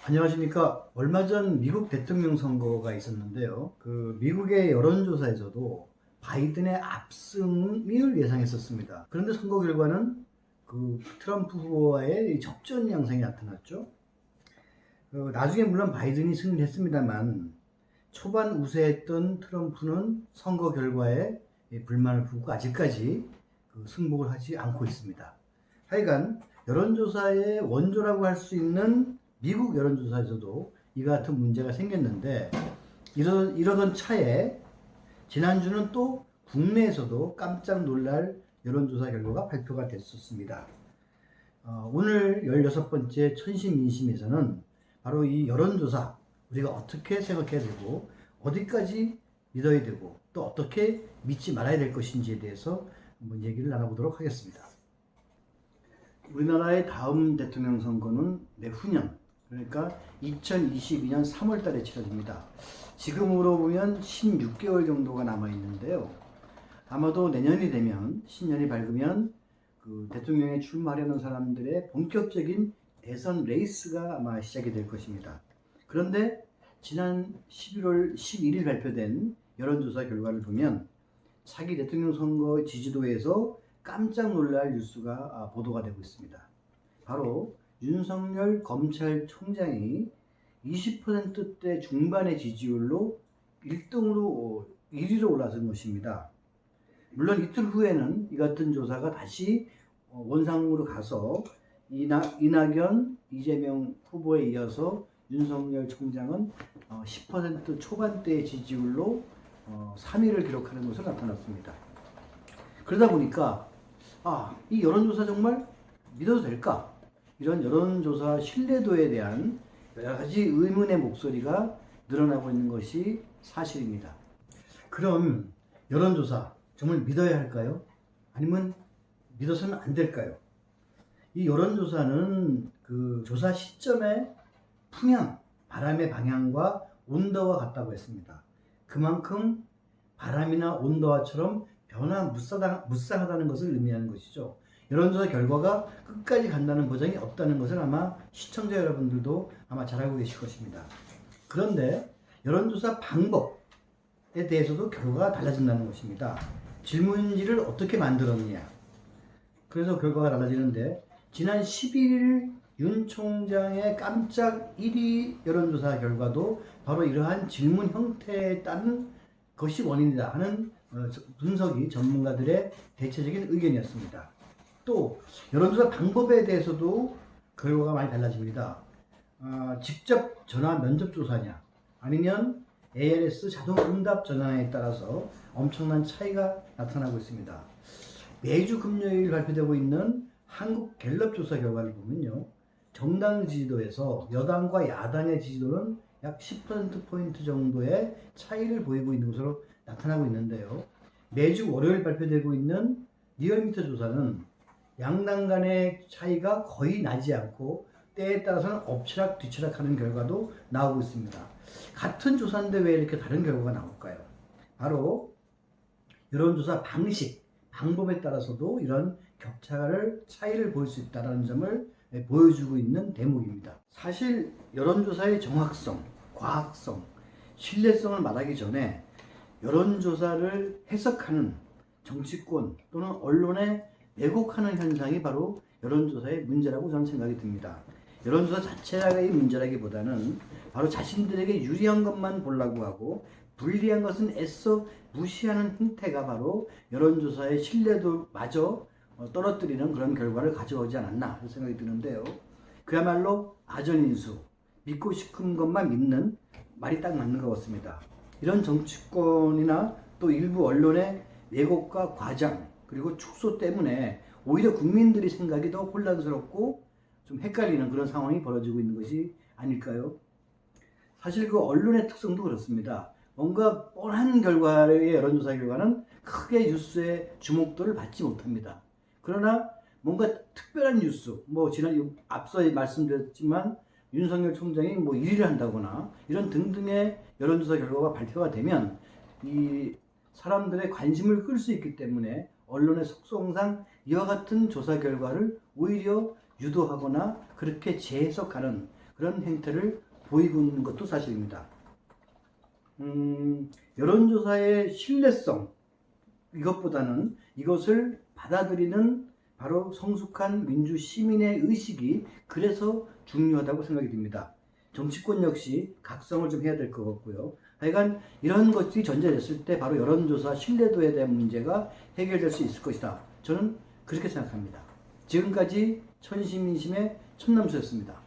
안녕하십니까. 얼마 전 미국 대통령 선거가 있었는데요. 그 미국의 여론조사에서도 바이든의 압승을 예상했었습니다. 그런데 선거 결과는 그 트럼프 후보와의 접전 양상이 나타났죠. 나중에 물론 바이든이 승리했습니다만 초반 우세했던 트럼프는 선거 결과에 불만을 품고 아직까지 승복을 하지 않고 있습니다. 하여간 여론조사의 원조라고 할 수 있는 미국 여론조사에서도 이와 같은 문제가 생겼는데 이러던 차에 지난주는 또 국내에서도 깜짝 놀랄 여론조사 결과가 발표가 됐었습니다. 오늘 16번째 천시민심에서는 바로 이 여론조사 우리가 어떻게 생각해야 되고 어디까지 믿어야 되고 또 어떻게 믿지 말아야 될 것인지에 대해서 한번 얘기를 나눠보도록 하겠습니다. 우리나라의 다음 대통령 선거는 내후년 그러니까 2022년 3월 달에 치러집니다. 지금으로 보면 16개월 정도가 남아 있는데요. 아마도 내년이 되면 신년이 밝으면 그 대통령에 출마하려는 사람들의 본격적인 대선 레이스가 아마 시작이 될 것입니다. 그런데 지난 11월 11일 발표된 여론조사 결과를 보면 차기 대통령 선거 지지도에서 깜짝 놀랄 뉴스가 보도가 되고 있습니다. 바로 윤석열 검찰총장이 20%대 중반의 지지율로 1위로 올라선 것입니다. 물론 이틀 후에는 이 같은 조사가 다시 원상으로 가서 이낙연, 이재명 후보에 이어서 윤석열 총장은 10% 초반대의 지지율로 3위를 기록하는 것으로 나타났습니다. 그러다 보니까 이 여론조사 정말 믿어도 될까? 이런 여론조사 신뢰도에 대한 여러 가지 의문의 목소리가 늘어나고 있는 것이 사실입니다. 그럼 여론조사 정말 믿어야 할까요? 아니면 믿어서는 안 될까요? 이 여론조사는 그 조사 시점의 풍향, 바람의 방향과 온도와 같다고 했습니다. 그만큼 바람이나 온도와처럼 변화무쌍하다는 것을 의미하는 것이죠. 여론조사 결과가 끝까지 간다는 보장이 없다는 것을 아마 시청자 여러분들도 아마 잘 알고 계실 것입니다. 그런데 여론조사 방법에 대해서도 결과가 달라진다는 것입니다. 질문지를 어떻게 만들었느냐. 그래서 결과가 달라지는데 지난 11일 윤 총장의 깜짝 1위 여론조사 결과도 바로 이러한 질문 형태에 따른 것이 원인이다 하는 분석이 전문가들의 대체적인 의견이었습니다. 또 여론조사 방법에 대해서도 결과가 많이 달라집니다. 직접 전화 면접 조사냐 아니면 ARS 자동 응답 전화에 따라서 엄청난 차이가 나타나고 있습니다. 매주 금요일 발표되고 있는 한국 갤럽 조사 결과를 보면요. 정당 지지도에서 여당과 야당의 지지도는 약 10%포인트 정도의 차이를 보이고 있는 것으로 나타나고 있는데요. 매주 월요일 발표되고 있는 리얼미터 조사는 양당 간의 차이가 거의 나지 않고 때에 따라서는 엎치락 뒤치락 하는 결과도 나오고 있습니다. 같은 조사인데 왜 이렇게 다른 결과가 나올까요? 바로 여론조사 방식, 방법에 따라서도 이런 차이를 볼 수 있다는 점을 보여주고 있는 대목입니다. 사실 여론조사의 정확성, 과학성, 신뢰성을 말하기 전에 여론조사를 해석하는 정치권 또는 언론에 왜곡하는 현상이 바로 여론조사의 문제라고 저는 생각이 듭니다. 여론조사 자체의 문제라기보다는 바로 자신들에게 유리한 것만 보려고 하고 불리한 것은 애써 무시하는 행태가 바로 여론조사의 신뢰도마저 떨어뜨리는 그런 결과를 가져오지 않았나 생각이 드는데요. 그야말로 아전인수, 믿고 싶은 것만 믿는 말이 딱 맞는 것 같습니다. 이런 정치권이나 또 일부 언론의 왜곡과 과장 그리고 축소 때문에 오히려 국민들의 생각이 더 혼란스럽고 좀 헷갈리는 그런 상황이 벌어지고 있는 것이 아닐까요? 사실 그 언론의 특성도 그렇습니다. 뭔가 뻔한 결과의 여론조사 결과는 크게 뉴스의 주목도를 받지 못합니다. 그러나 뭔가 특별한 뉴스, 앞서 말씀드렸지만 윤석열 총장이 1위를 한다거나 이런 등등의 여론조사 결과가 발표가 되면 이 사람들의 관심을 끌 수 있기 때문에 언론의 속성상 이와 같은 조사 결과를 오히려 유도하거나 그렇게 재해석하는 그런 행태를 보이고 있는 것도 사실입니다. 여론조사의 신뢰성, 이것보다는 이것을 받아들이는 바로 성숙한 민주 시민의 의식이 그래서 중요하다고 생각이 듭니다. 정치권 역시 각성을 좀 해야 될 것 같고요. 하여간 이런 것들이 전제됐을 때 바로 여론조사 신뢰도에 대한 문제가 해결될 수 있을 것이다. 저는 그렇게 생각합니다. 지금까지 천시민심의 천남수였습니다.